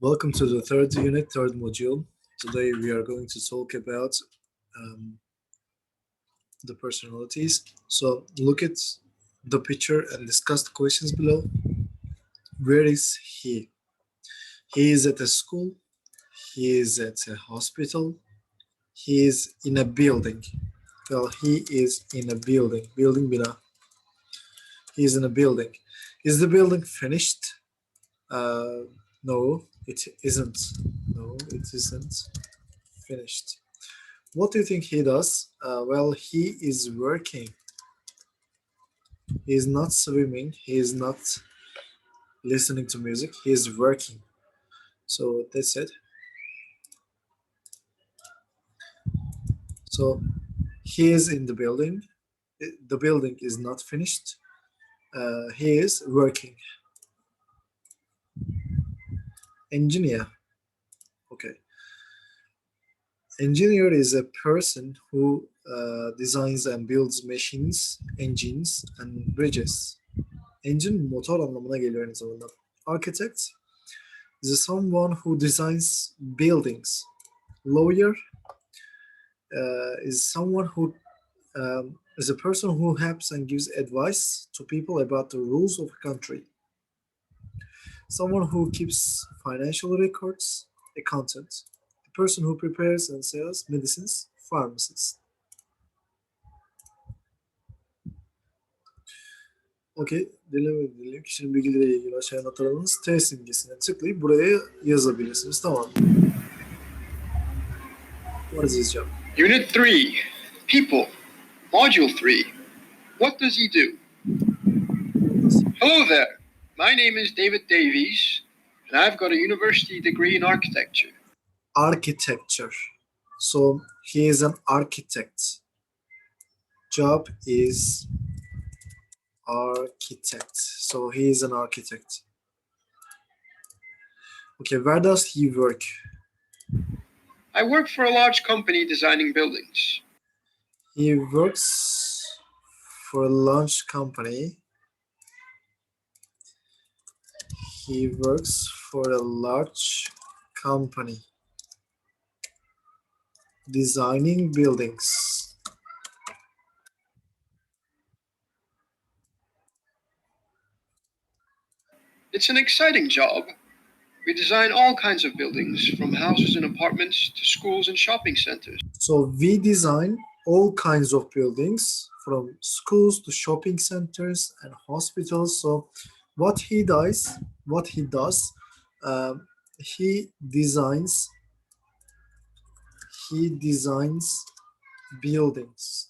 Welcome to the third unit, third module. Today we are going to talk about the personalities. So look at the picture and discuss the questions below. Where is he? He is at a school. He is at a hospital. He is in a building. Well, he is in a building. Building bina. He is in a building. Is the building finished? No, it isn't. No, it isn't finished. What do you think he does? Well, he is working. He is not swimming. He is not listening to music. He is working. So that's it. So he is in the building. The building is not finished. He is working. Engineer. Okay. Engineer is a person who designs and builds machines, engines, and bridges. Engine motor anlamına geliyor aynı zamanda. Architect is someone who designs buildings. Lawyer is someone who is a person who helps and gives advice to people about the rules of a country. Someone who keeps financial records. Accountant. The person who prepares and sells medicines. Pharmacist. Okay, dinleme kişinin bilgileriyle ilgili aşağıya not alanınız T simgesine tıklayıp buraya yazabilirsiniz. Tamam. What is his job? Unit 3, People, Module 3. What does he do? Hello there. My name is David Davies, and I've got a university degree in architecture. Architecture. So he is an architect. Job is architect. So he is an architect. Okay, where does he work? I work for a large company designing buildings. He works for a large company. He works for a large company designing buildings. It's an exciting job. We design all kinds of buildings, from houses and apartments to schools and shopping centers. So we design all kinds of buildings, from schools to shopping centers and hospitals. So what he does, he designs buildings.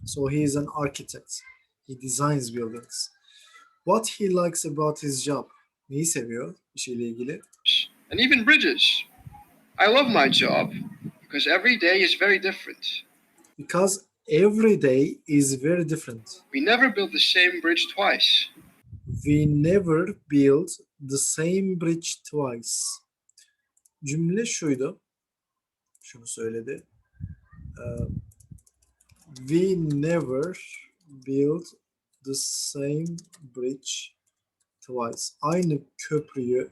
So he is an architect. He designs buildings. What he likes about his job. Neyi seviyor işiyle ilgili? And even bridges. I love my job because every day is very different. Because every day is very different. We never build the same bridge twice. We never build the same bridge twice. Cümle şuydu. Şunu söyledi. We never build the same bridge twice. Aynı köprüyü,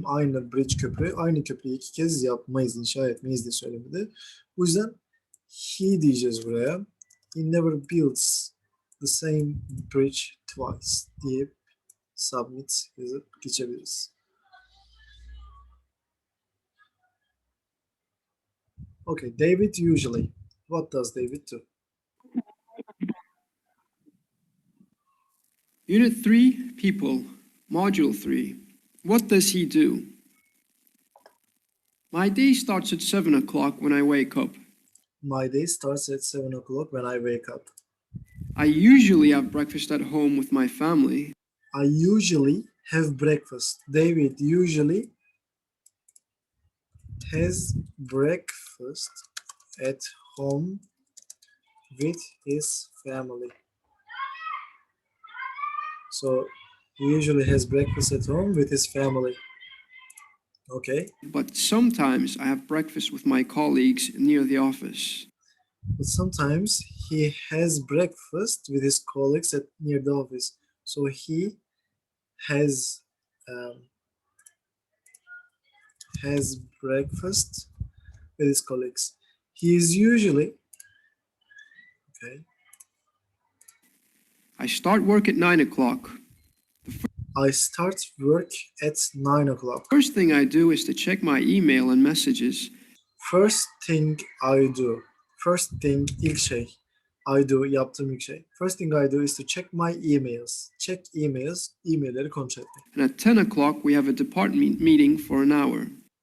aynı bridge köprü, aynı köprüyü iki kez yapmayız, inşa etmeyiz diye söylemedi. Bu yüzden he diyeceğiz buraya. He never builds the same bridge twice diye submit yazıp geçebiliriz. Okay, David usually. What does David do? Unit 3, People, Module 3. What does he do? My day starts at 7 o'clock when I wake up. My day starts at 7 o'clock when I wake up. I usually have breakfast at home with my family. I usually have breakfast. David usually has breakfast at home with his family. So he usually has breakfast at home with his family. Okay. But sometimes I have breakfast with my colleagues near the office. But sometimes he has breakfast with his colleagues near the office. So he has has breakfast with his colleagues. He is usually, okay, I start work at 9 o'clock. I start work at 9 o'clock. First thing I do is to check my email and messages. First thing I do. First thing ilk şey. I do yaptığım ilk şey. First thing I do is to check my emails. Check emails, emailleri kontrol etmek. And at 10 o'clock, we have a department meeting for an hour.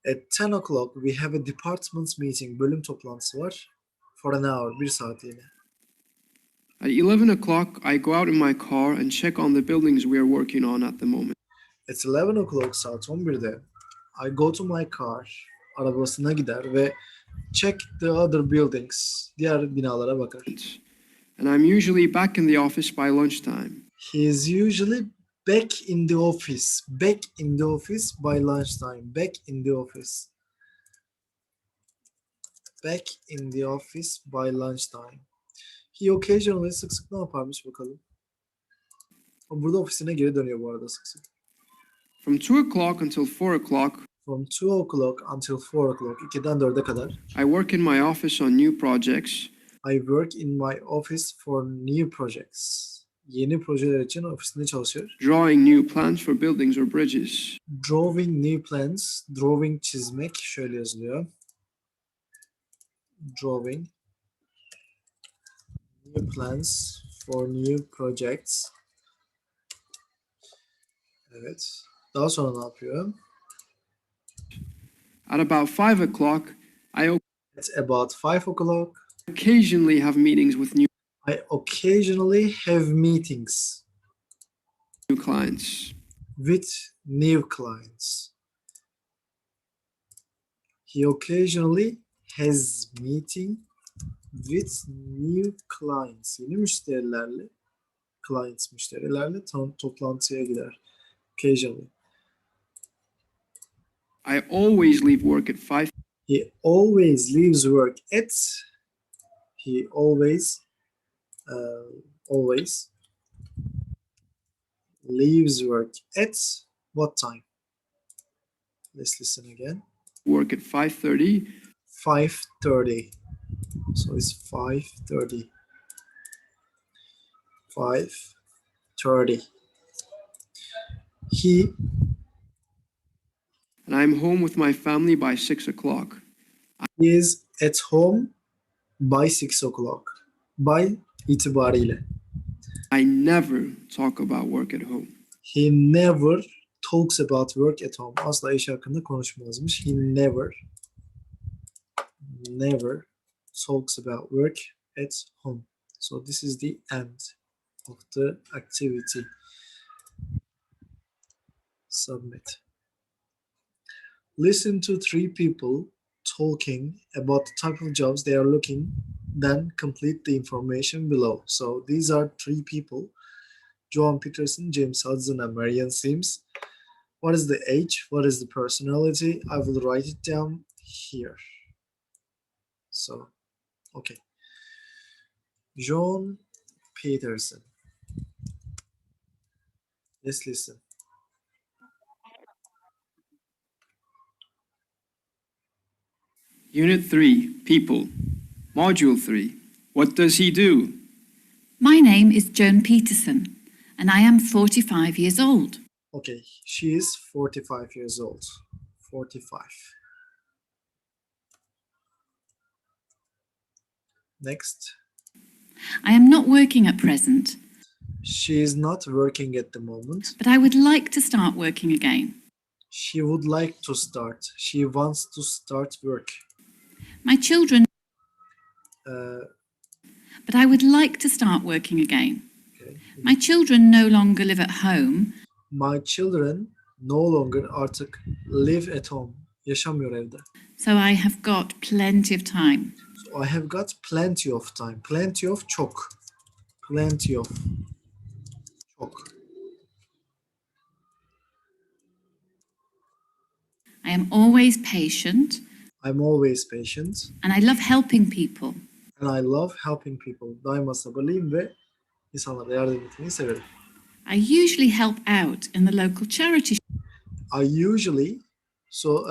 At 10 o'clock we have a department meeting. Bölüm toplantısı var. For an hour, 1 saatliğine. At 11 o'clock, I go out in my car and check on the buildings we are working on at the moment. At 11 o'clock saat 11'de I go to my car. Arabasına gider ve check the other buildings. Diğer binalara bakar. And I'm usually back in the office by lunchtime. He is usually back in the office. Back in the office by lunchtime. Back in the office. Back in the office by lunchtime. He occasionally sık sık ne yaparmış bakalım. Burada ofisine geri dönüyor bu arada sık sık. From 2 o'clock until 4 o'clock, From 2 o'clock until 4 o'clock. 2'den 4'e kadar. I work in my office on new projects. I work in my office for new projects. Yeni projeler için ofisinde çalışıyor. Drawing new plans for buildings or bridges. Drawing new plans. Drawing çizmek şöyle yazılıyor. Drawing new plans for new projects. Evet. Daha sonra ne yapıyor? At about 5 o'clock, I At about 5 o'clock, occasionally have meetings with I occasionally have meetings new clients. with new clients. He occasionally has meeting with new clients. Yeni müşterilerle, clients müşterilerle toplantıya gider. Occasionally. I always leave work at 5. He always leaves work at. He always leaves work at what time? Let's listen again. Work at 5:30. 5:30. So it's 5:30. 5:30. He And I'm home with my family by 6 o'clock. is at home by 6 o'clock. By itibariyle. I never talk about work at home. He never talks about work at home. Asla iş hakkında konuşmazmış. He never talks about work at home. So this is the end of the activity. Submit. Listen to 3 people talking about the type of jobs they are looking, then complete the information below. So these are 3 people: Joan Peterson, James Hudson, and Marianne Sims. What is the age? What is the personality? I will write it down here. So, okay. Joan Peterson. Let's listen. Unit 3, People. Module 3, What does he do? My name is Joan Peterson, and I am 45 years old. Okay, she is 45 years old. 45. Next. I am not working at present, She is not working at the moment. but I would like to start working again. She would like to start. She wants to start work. My children, Uh, but I would like to start working again. okay. My children no longer live at home, My children no longer artık live at home. Yaşamıyor evde. so I have got plenty of time. So I have got plenty of time. Plenty of çok. Plenty of çok. I am always patient, I'm always patient and I love helping people. and I love helping people. Daima sabırlıyım ve insanlara yardım etmeyi severim. I usually help out in the local charity. I usually, so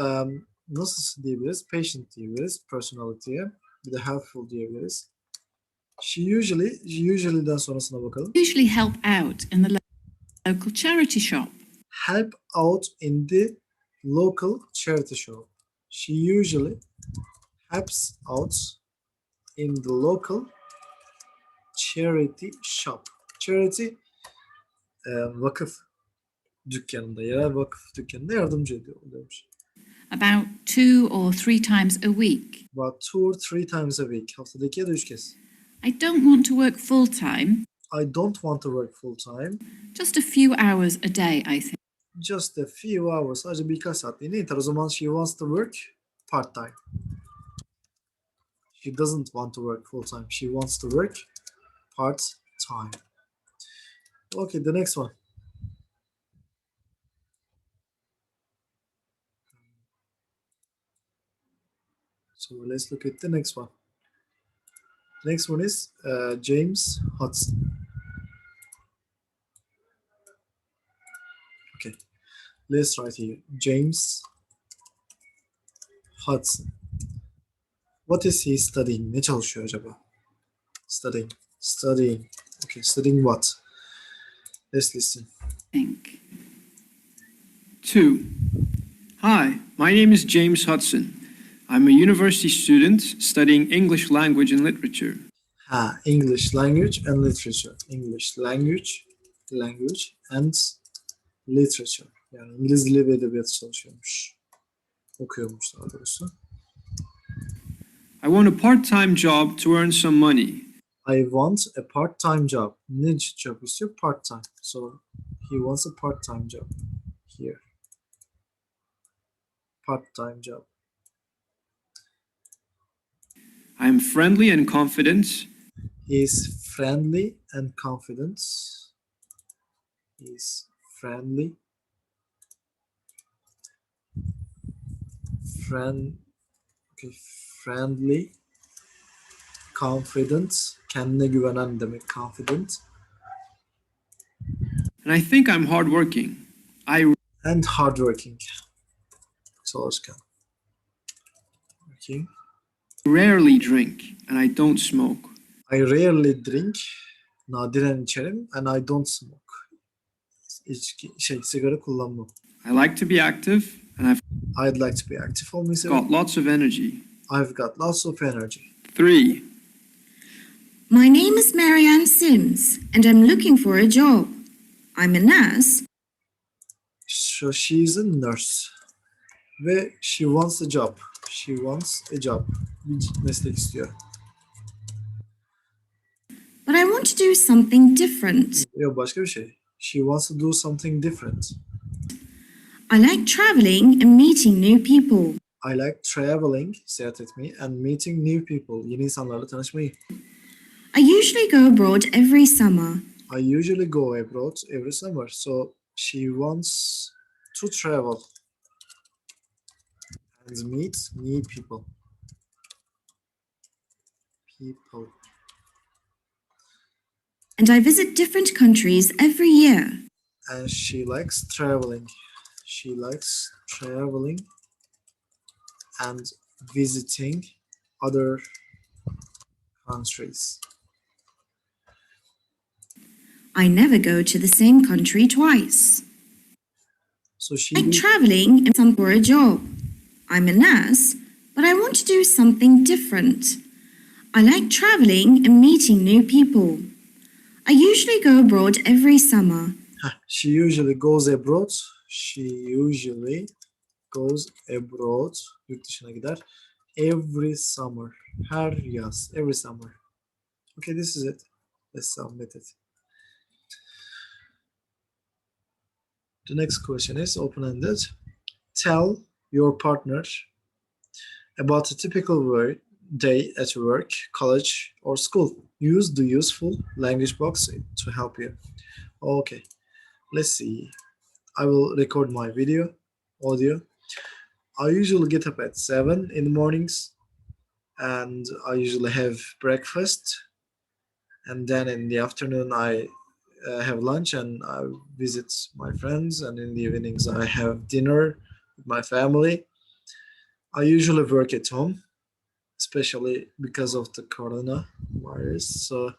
Nasıl diyebiliriz? Patient diyebiliriz personality'ye. Bir de helpful diyebiliriz. She usually'den sonrasına bakalım. Usually help out in the local charity shop. Help out in the local charity shop. She usually helps out in the local charity shop. Charity vakıf dükkanında, yerel vakıf dükkanında yardımcı oluyormuş. About 2 or 3 times a week. About 2 or 3 times a week. Haftada 2 ya da 3 kez. I don't want to work full time, I don't want to work full time. just a few hours a day, I think. Just a few hours. Sadece birkaç saatliğine yeter. O zaman she wants to work part time. She doesn't want to work full time. She wants to work part time. Okay, the next one. So let's look at the next one. The next one is James Hudson. Okay, let's write here. James Hudson. What is he studying? Ne çalışıyor acaba? Studying. Okay, studying what? Let's listen. Think. 2. Hi, my name is James Hudson. I'm a university student studying English language and literature. English language and literature. English language and literature. Yani İngiliz dili ve edebiyatı çalışıyormuş. Okuyormuş daha doğrusu. I want a part-time job to earn some money. I want a part-time job. Ne job istiyor? Part-time. So he wants a part-time job here. Part-time job. I am friendly and confident. He is friendly and confident. He is friendly. Friendly. Confident. Kendine güvenen demek. Confident. And I think I'm hardworking. And hardworking. Çalışkan. Okay. Rarely drink and I don't smoke. I rarely drink. Nadiren içerim. And I don't smoke. Sigara kullanmam. I like to be active and I'd like to be active olmayı severim. got lots of energy. I've got lots of energy. 3. My name is Marianne Sims, and I'm looking for a job. I'm a nurse. So she's a nurse. Ve she wants a job. She wants a job. Bir meslek istiyor. But I want to do something different. Yok başka bir şey. She wants to do something different. I like traveling and meeting new people. I like traveling, seyahat etmeyi, and meeting new people. Yeni insanlarla tanışmayı. I usually go abroad every summer. I usually go abroad every summer. So she wants to travel and meet new people. And I visit different countries every year. And she likes traveling. She likes traveling and visiting other countries. I never go to the same country twice. So she I like traveling and for a job. I'm a nurse, but I want to do something different. I like traveling and meeting new people. I usually go abroad every summer. She usually goes abroad. She usually goes abroad. Yurt dışına gider. Every summer. Her yaz. Every summer. Okay, this is it. Let's submit it. The next question is open-ended. Tell your partner about a typical day at work, college, or school. Use the useful language box to help you. Okay, let's see. I will record my audio. I usually get up at 7 in the mornings, and I usually have breakfast, and then in the afternoon I have lunch and I visit my friends, and in the evenings I have dinner with my family, I usually work at home, especially because of the coronavirus. So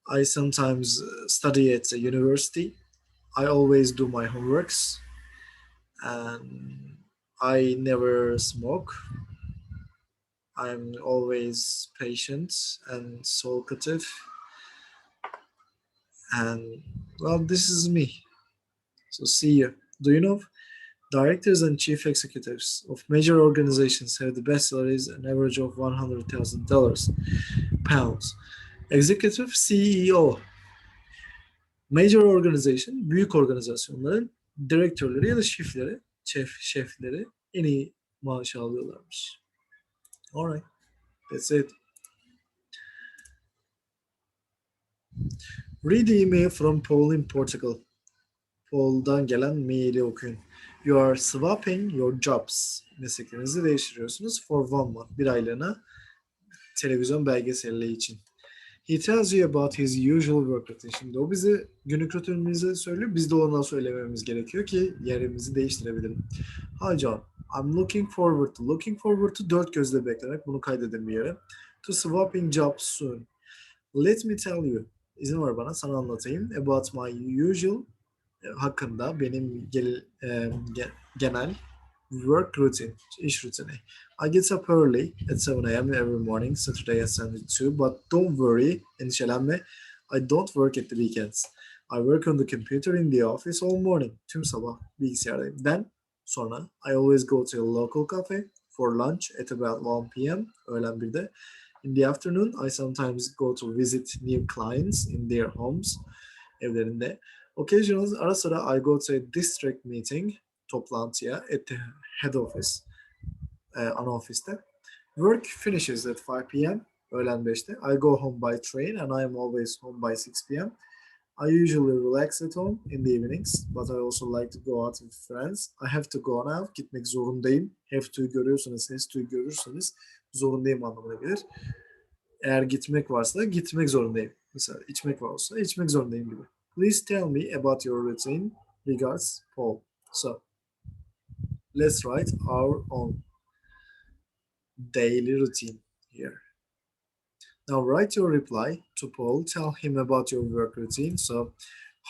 I sometimes study at the university. I always do my homeworks, and I never smoke. I'm always patient and talkative. And well, this is me. So see you. Do you know directors and chief executives of major organizations have the best salaries, an average of $100,000 pounds. Executive CEO, major organization, büyük organizasyonların direktörleri ya da şefleri en iyi maaşı alıyorlarmış. Alright, that's it. Read the email from Paul in Portugal. Paul'dan gelen maili okuyun. You are swapping your jobs. Mesleklerinizi değiştiriyorsunuz for 1 month. Bir aylığına televizyon belgeseli için. He tells you about his usual work routine. Şimdi o bize günlük rutinimizi söylüyor. Biz de ona söylememiz gerekiyor ki yerimizi değiştirebilelim. Hi John, I'm looking forward to. Looking forward to 4 gözle beklemek. Bunu kaydedelim bir yere. To swapping jobs soon. Let me tell you. İzin ver bana sana anlatayım. About my usual hakkında benim genel work routine, iş rutini. I get up early at 7 a.m. every morning, Saturday and Sunday too, but don't worry, endişelenme, I don't work at the weekends. I work on the computer in the office all morning, tüm sabah bilgisayardayım. Then, sonra, I always go to a local cafe for lunch at about 1 p.m. öğlen 1'de. In the afternoon, I sometimes go to visit new clients in their homes, evlerinde. Occasionally, ara sıra I go to a district meeting, toplantıya at the head office, ana ofiste. Work finishes at 5 p.m. öğlen 5'te. I go home by train and I am always home by 6 p.m. I usually relax at home in the evenings, but I also like to go out with friends. I have to go out, gitmek zorundayım. Have to'yu görüyorsanız, has to'yu görürseniz zorundayım anlamına gelir. Eğer gitmek varsa gitmek zorundayım. Mesela içmek varsa içmek zorundayım gibi. Please tell me about your routine. Regards, Paul. So, let's write our own daily routine here. Now write your reply to Paul. Tell him about your work routine. So,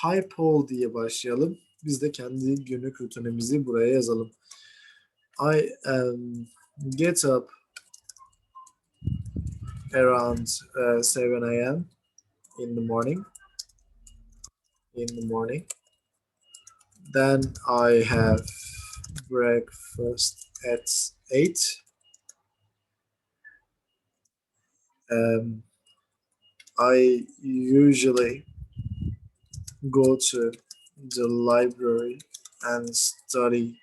hi Paul diye başlayalım. Biz de kendi günlük rutinimizi buraya yazalım. I get up around 7 a.m. in the morning. Then I have breakfast at 8. I usually go to the library and study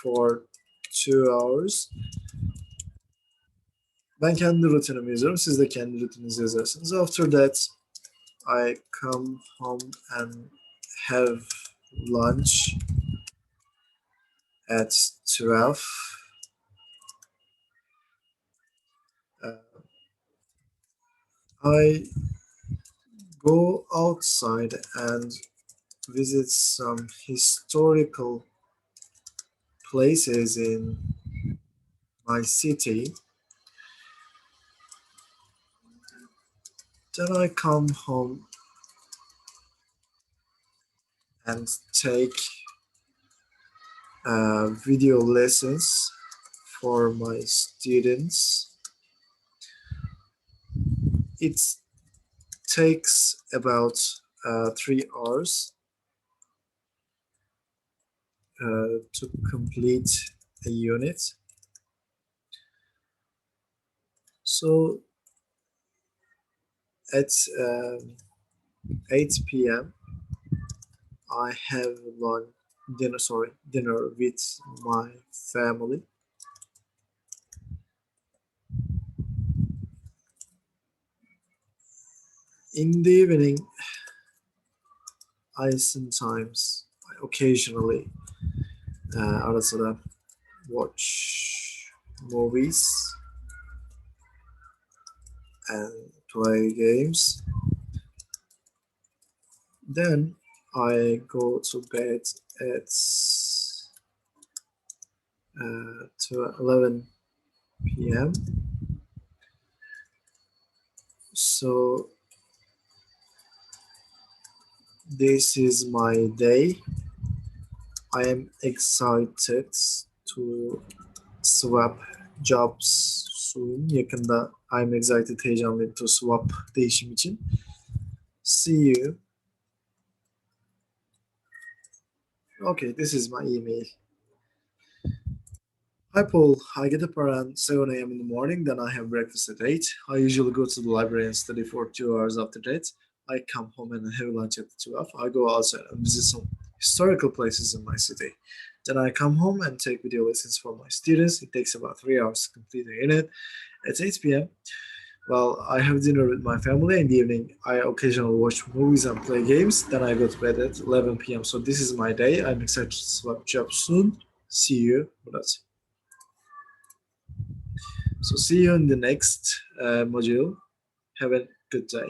for 2 hours. Ben kendi rutinimi yazıyorum. Siz de kendi rutininizi yazarsınız. After that, I come home and have lunch at 12. I go outside and visit some historical places in my city. Then I come home and take video lessons for my students. It takes about 3 hours to complete a unit. So at 8 p.m. I have dinner with my family. In the evening, I occasionally ara sıra watch movies and play games. Then I go to bed at to 11 p.m. So this is my day. I am excited to swap jobs soon. Yakında I'm excited, heyecanlıyım to swap, değişim için. See you. Okay, this is my email. Hi Paul, I get up around 7 a.m. in the morning, then I have breakfast at 8. I usually go to the library and study for 2 hours after that. I come home and have lunch at 12. I go outside and visit some historical places in my city. Then I come home and take video lessons for my students. It takes about 3 hours to complete a unit. At 8 p.m., well, I have dinner with my family. In the evening, I occasionally watch movies and play games. Then I go to bed at 11 p.m. So this is my day. I'm excited to swap jobs soon. See you. Murat. So see you in the next module. Have a good day.